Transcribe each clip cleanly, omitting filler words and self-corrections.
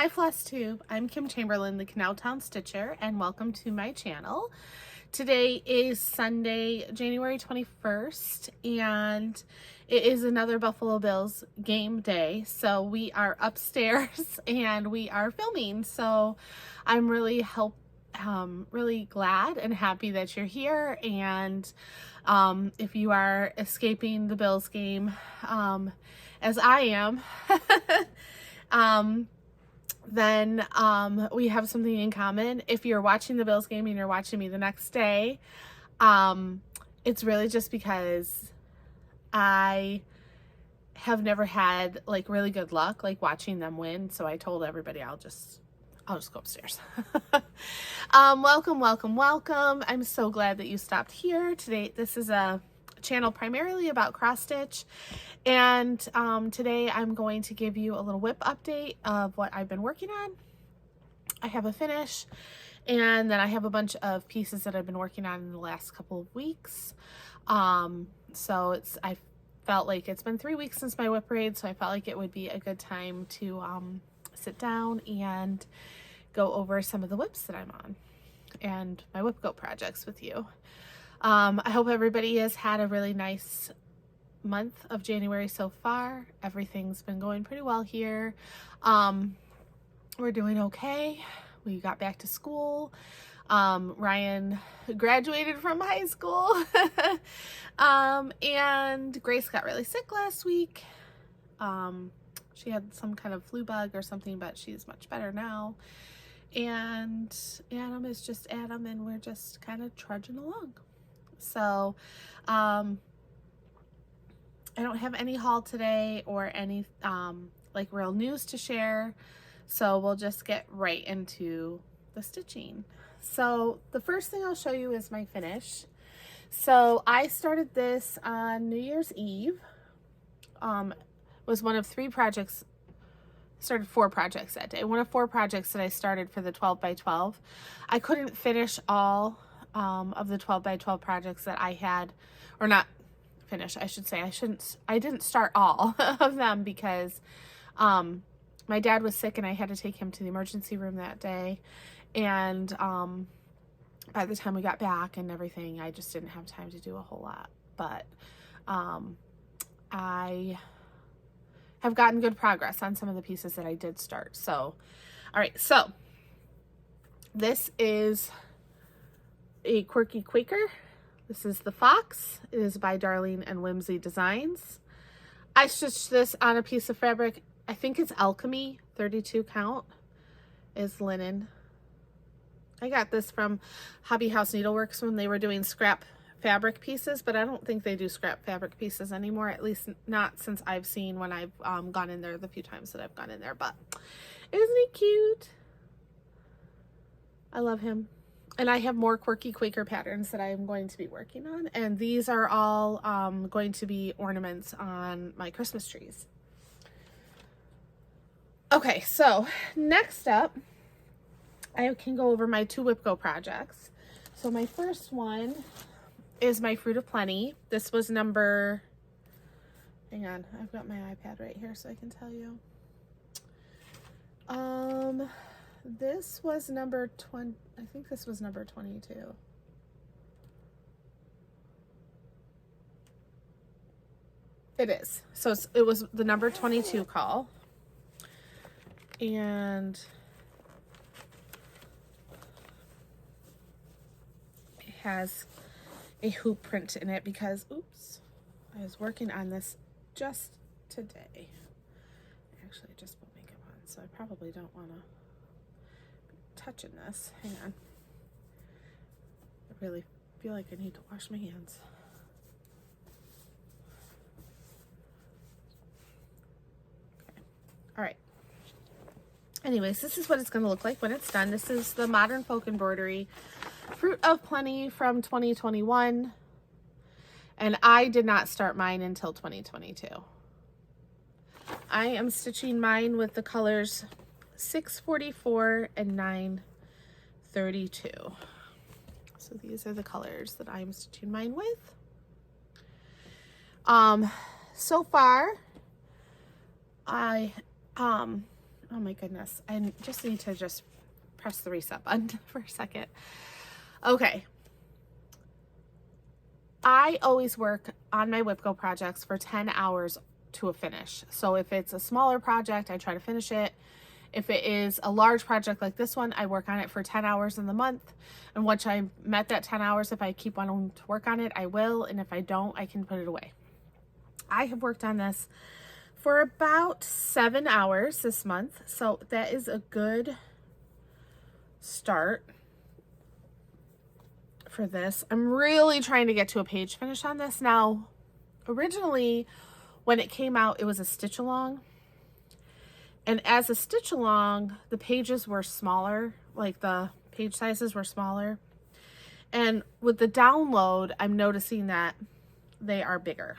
Hi Flosstube, I'm Kim Chamberlain, the Canal Town Stitcher, and welcome to my channel. Today is Sunday, January 21st, and it is another Buffalo Bills game day. So we are upstairs and we are filming. So I'm really really glad and happy that you're here. And if you are escaping the Bills game, as I am, then we have something in common. If you're watching the Bills game and you're watching me the next day, it's really just because I have never had like really good luck like watching them win. So I told everybody I'll just go upstairs. Welcome. I'm so glad that you stopped here today. This is a channel primarily about cross stitch, and today I'm going to give you a little whip update of what I've been working on. I have a finish, and then I have a bunch of pieces that I've been working on in the last couple of weeks. So I felt like it's been 3 weeks since my whip raid, so I felt like it would be a good time to sit down and go over some of the whips that I'm on and my whip go projects with you. I hope everybody has had a really nice month of January so far. Everything's been going pretty well here. We're doing okay. We got back to school. Ryan graduated from high school. And Grace got really sick last week. She had some kind of flu bug or something, but she's much better now. And Adam is just Adam, and we're just kind of trudging along. So, I don't have any haul today or any, like real news to share. So we'll just get right into the stitching. So the first thing I'll show you is my finish. So I started this on New Year's Eve. It was one of 3 projects. Started 4 projects that day. One of 4 projects that I started for the 12 by 12. I couldn't finish all of the 12 by 12 projects that I had, or not finish, I should say. I didn't start all of them because my dad was sick and I had to take him to the emergency room that day. And by the time we got back and everything, I just didn't have time to do a whole lot. But I have gotten good progress on some of the pieces that I did start. So, all right, so this is a Quirky Quaker. This is the Fox. It is by Darling and Whimsy Designs. I stitched this on a piece of fabric. I think it's Alchemy, 32 count, is linen. I got this from Hobby House Needleworks when they were doing scrap fabric pieces, but I don't think they do scrap fabric pieces anymore, at least not since I've seen when I've gone in there the few times that I've gone in there. But isn't he cute? I love him. And I have more Quirky Quaker patterns that I'm going to be working on, and these are all going to be ornaments on my Christmas trees. Okay, so next up, I can go over my 2 Whip Go projects. So my first one is my Fruit of Plenty. This was number, hang on, I've got my iPad right here so I can tell you. This was number 20, I think this was number 22. It is. So it was the number 22 call. And it has a hoop print in it because, oops, I was working on this just today. Actually, I just put makeup on, so I probably don't want to be touching this. Hang on. I really feel like I need to wash my hands. Okay. All right. Anyways, this is what it's going to look like when it's done. This is the Modern Folk Embroidery Fruit of Plenty from 2021, and I did not start mine until 2022. I am stitching mine with the colors 644 and 932. So these are the colors that I'm stitching mine with. So far, I Oh my goodness. I just need to just press the reset button for a second. Okay. I always work on my WIPCO projects for 10 hours to a finish. So if it's a smaller project, I try to finish it. If it is a large project like this one, I work on it for 10 hours in the month. And once I met that 10 hours, if I keep wanting to work on it, I will. And if I don't, I can put it away. I have worked on this for about 7 hours this month. So that is a good start for this. I'm really trying to get to a page finish on this. Now, originally when it came out, it was a stitch along. And as a stitch along, the pages were smaller, like the page sizes were smaller. And with the download, I'm noticing that they are bigger,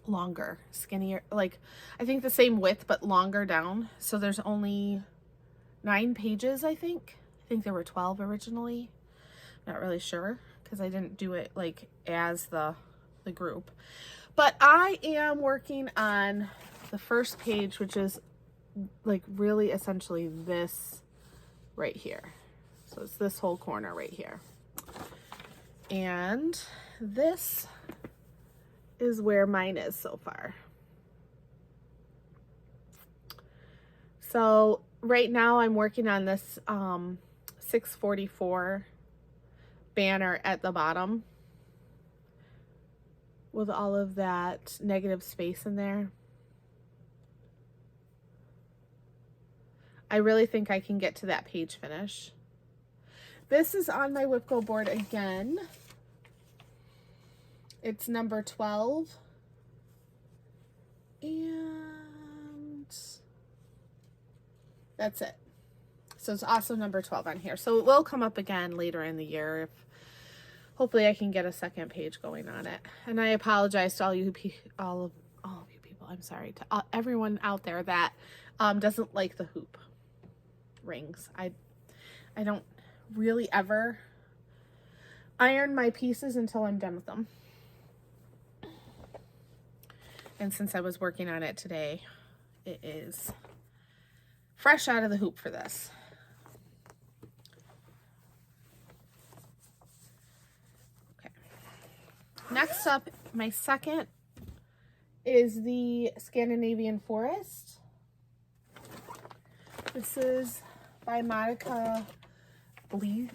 longer, skinnier, like I think the same width, but longer down. So there's only 9 pages, I think. I think there were 12 originally. Not really sure because I didn't do it like as the group. But I am working on the first page, which is like really essentially this right here. So it's this whole corner right here. And this is where mine is so far. So right now I'm working on this 644 banner at the bottom with all of that negative space in there. I really think I can get to that page finish. This is on my WIPCO board again. It's number 12. And that's it. So it's also number 12 on here. So it will come up again later in the year if hopefully I can get a second page going on it. And I apologize to all of you people. I'm sorry to everyone out there that doesn't like the hoop rings. I don't really ever iron my pieces until I'm done with them. And since I was working on it today, it is fresh out of the hoop for this. Okay. Next up, my second is the Scandinavian Forest. This is by Monica Bleason.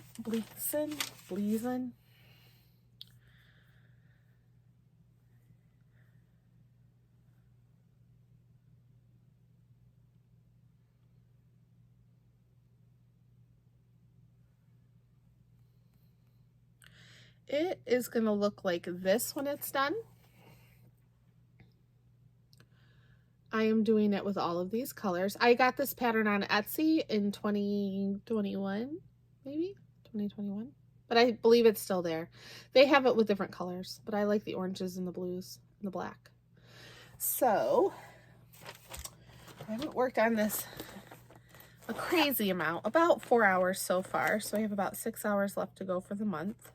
It is going to look like this when it's done. I am doing it with all of these colors. I got this pattern on Etsy in 2021, maybe 2021, but I believe it's still there. They have it with different colors, but I like the oranges and the blues and the black. So I haven't worked on this a crazy amount, about 4 hours so far. So I have about 6 hours left to go for the month.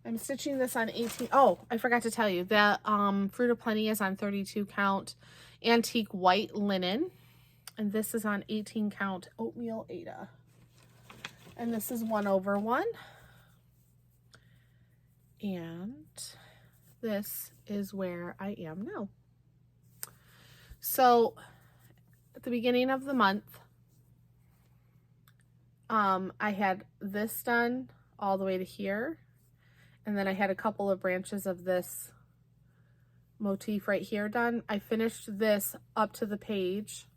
I'm stitching this on 18. Oh, I forgot to tell you that Fruit of Plenty is on 32 count antique white linen. And this is on 18 count oatmeal Aida. And this is 1/1. And this is where I am now. So at the beginning of the month, I had this done all the way to here. And then I had a couple of branches of this motif right here done. I finished this up to the page,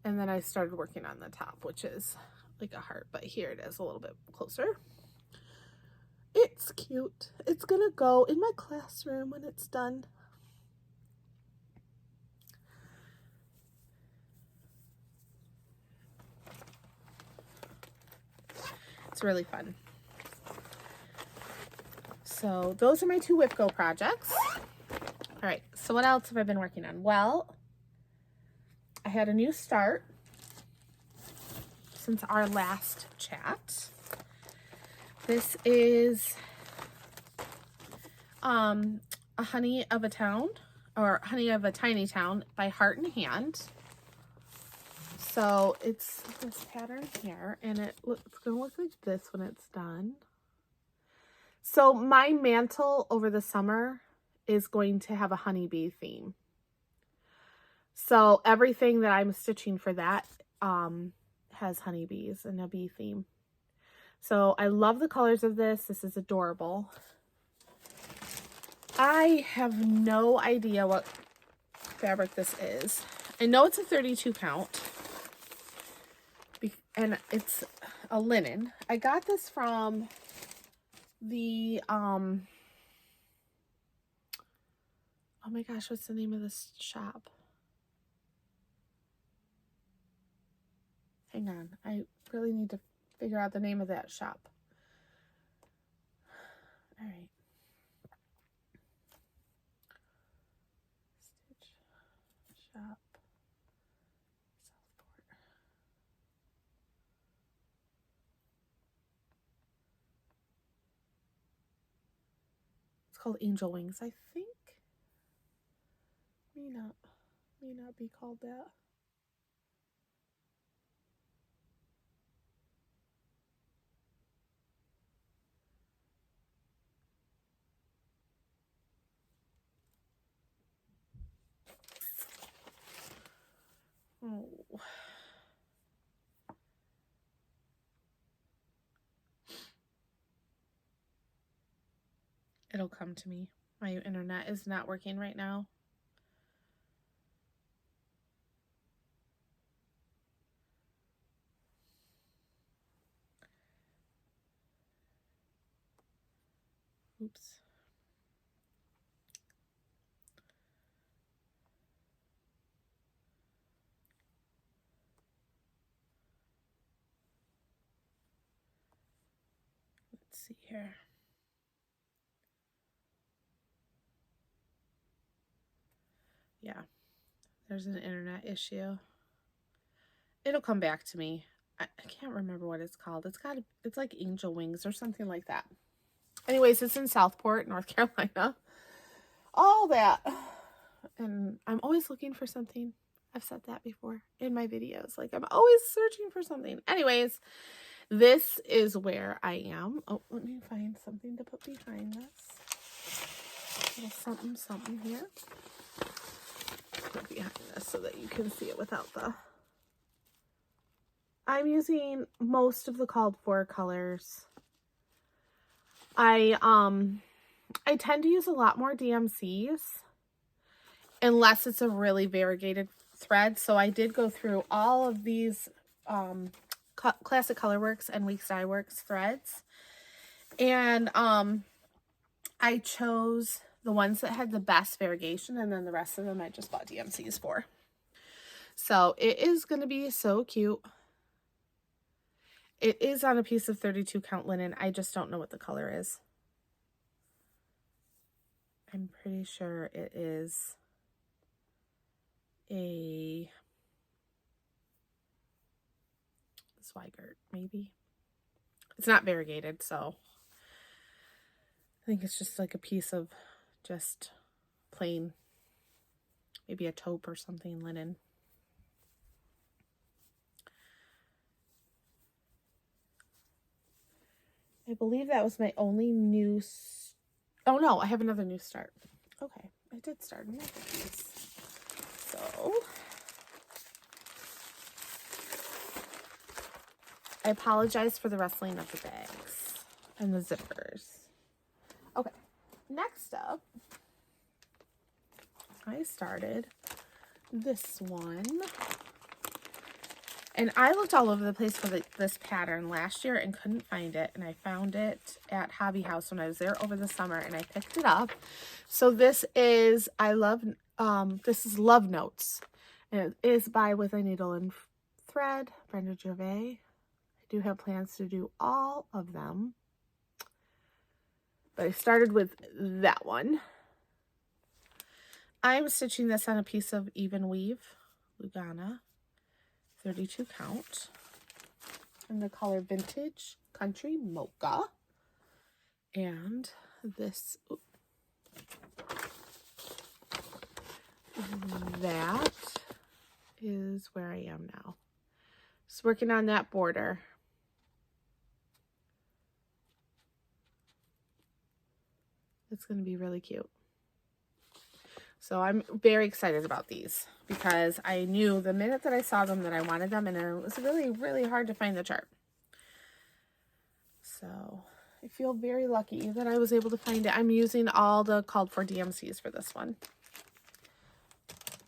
and then I started working on the top, which is like a heart, but here it is a little bit closer. It's cute. It's gonna go in my classroom when it's done. It's really fun. So those are my 2 WIPCO projects. All right, so what else have I been working on? Well, I had a new start since our last chat. This is a Honey of a Town or Honey of a Tiny Town by Heart and Hand. So it's this pattern here, and it's going to look like this when it's done. So my mantle over the summer is going to have a honeybee theme. So everything that I'm stitching for that has honeybees and a bee theme. So I love the colors of this. This is adorable. I have no idea what fabric this is. I know it's a 32 count. And it's a linen. I got this from the, oh my gosh, what's the name of this shop? Hang on, I really need to figure out the name of that shop. All right. Stitch shop. It's called Angel Wings, I think. May not be called that. Oh. It'll come to me. My internet is not working right now. Oops. Let's see here. Yeah, there's an internet issue. It'll come back to me. I can't remember what it's called. It's like Angel Wings or something like that. Anyways, it's in Southport, North Carolina. All that. And I'm always looking for something. I've said that before in my videos. Like, I'm always searching for something. Anyways, this is where I am. Oh, let me find something to put behind this. A little something here. Put behind this so that you can see it without the... I'm using most of the called for colors. I tend to use a lot more DMCs unless it's a really variegated thread. So I did go through all of these Classic Colorworks and Weeks Dye Works threads, and I chose the ones that had the best variegation, and then the rest of them I just bought DMCs for. So it is going to be so cute. It is on a piece of 32 count linen. I just don't know what the color is. I'm pretty sure it is a Swigert, maybe. It's not variegated, so I think it's just like a piece of just plain, maybe a taupe or something, linen. I believe that was my only new... Oh no, I have another new start. Okay, I did start another piece. So I apologize for the rustling of the bags and the zippers. Okay, next up, I started this one. And I looked all over the place for this pattern last year and couldn't find it. And I found it at Hobby House when I was there over the summer, and I picked it up. So this is, this is Love Notes. And it is by With a Needle and Thread, Brenda Gervais. I do have plans to do all of them. But I started with that one. I'm stitching this on a piece of Even Weave, Lugana. 32 count, in the color Vintage Country Mocha. And this, that is where I am now. Just working on that border. It's going to be really cute. So I'm very excited about these because I knew the minute that I saw them that I wanted them, and it was really, really hard to find the chart. So I feel very lucky that I was able to find it. I'm using all the called for DMCs for this one.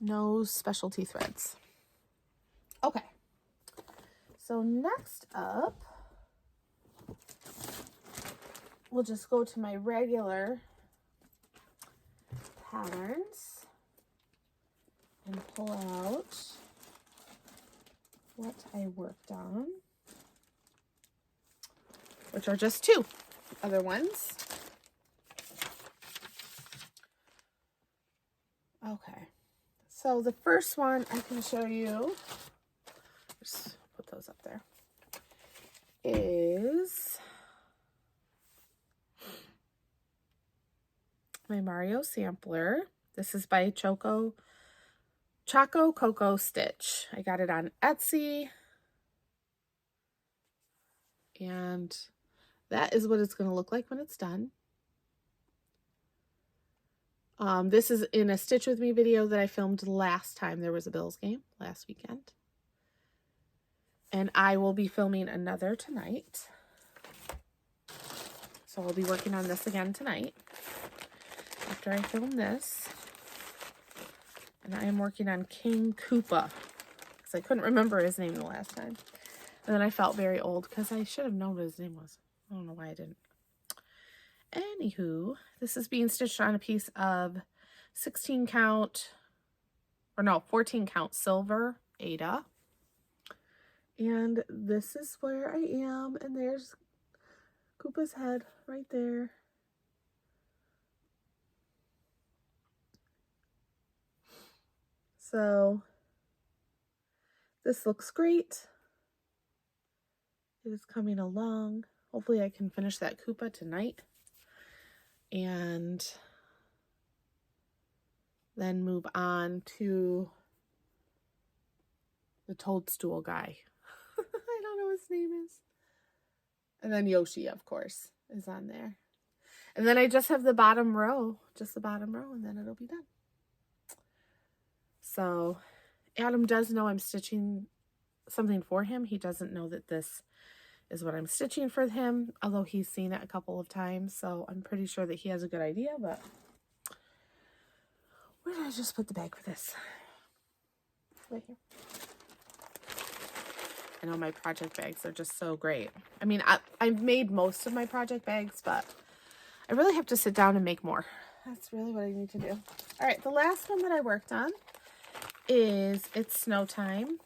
No specialty threads. Okay. So next up, we'll just go to my regular patterns and pull out what I worked on, which are just two other ones. Okay, so the first one I can show you, just put those up there, is my Mario sampler. This is by Choco Coco Stitch. I got it on Etsy. And that is what it's going to look like when it's done. This is in a Stitch With Me video that I filmed last time there was a Bills game, last weekend. And I will be filming another tonight. So I'll be working on this again tonight after I film this. And I am working on King Koopa because I couldn't remember his name the last time. And then I felt very old because I should have known what his name was. I don't know why I didn't. Anywho, this is being stitched on a piece of 14 count silver Ada. And this is where I am. And there's Koopa's head right there. So this looks great. It is coming along. Hopefully I can finish that Koopa tonight. And then move on to the toadstool guy. I don't know what his name is. And then Yoshi, of course, is on there. And then I just have the bottom row, and then it'll be done. So Adam does know I'm stitching something for him. He doesn't know that this is what I'm stitching for him, although he's seen it a couple of times, so I'm pretty sure that he has a good idea. But where did I just put the bag for this? Right here. I know my project bags are just so great. I mean, I've made most of my project bags, but I really have to sit down and make more. That's really what I need to do. All right, the last one that I worked on is It's Snow Time.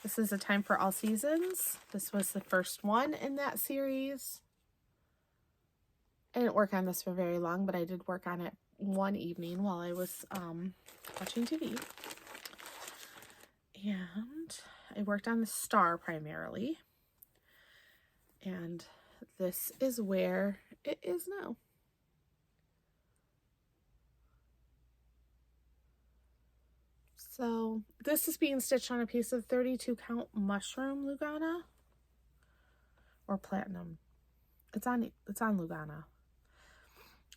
This is A Time for All Seasons. This was the first one in that series. I didn't work on this for very long, but I did work on it one evening while I was watching TV. And I worked on the star primarily. And this is where it is now. So this is being stitched on a piece of 32 count mushroom Lugana or platinum. It's on Lugana.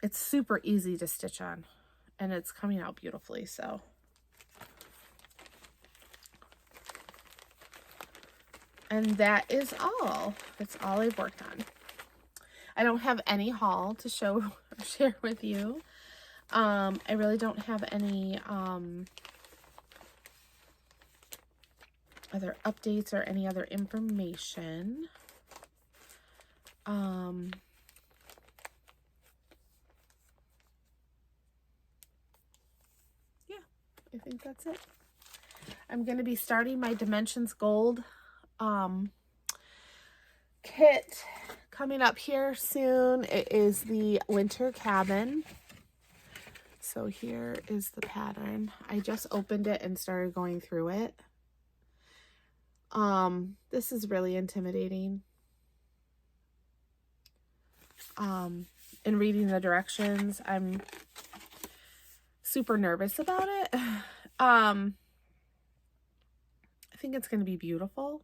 It's super easy to stitch on and it's coming out beautifully. So and that is all. That's all I've worked on. I don't have any haul to show or share with you. I really don't have any other updates or any other information. Yeah, I think that's it. I'm going to be starting my Dimensions Gold kit coming up here soon. It is the Winter Cabin. So here is the pattern. I just opened it and started going through it. This is really intimidating. In reading the directions, I'm super nervous about it. I think it's going to be beautiful.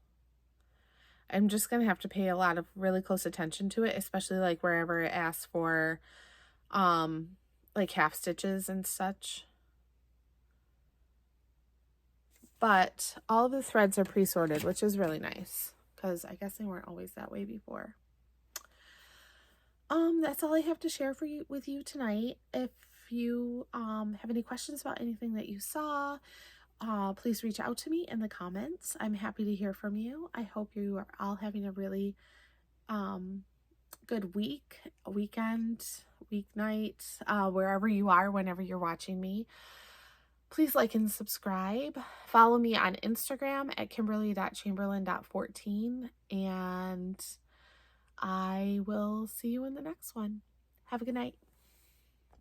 I'm just going to have to pay a lot of really close attention to it, especially like wherever it asks for like half stitches and such. But all of the threads are pre-sorted, which is really nice because I guess they weren't always that way before. That's all I have to share with you tonight. If you have any questions about anything that you saw, please reach out to me in the comments. I'm happy to hear from you. I hope you are all having a really good weekend, weeknight, wherever you are, whenever you're watching me. Please like and subscribe. Follow me on Instagram at kimberly.chamberlain.14, and I will see you in the next one. Have a good night.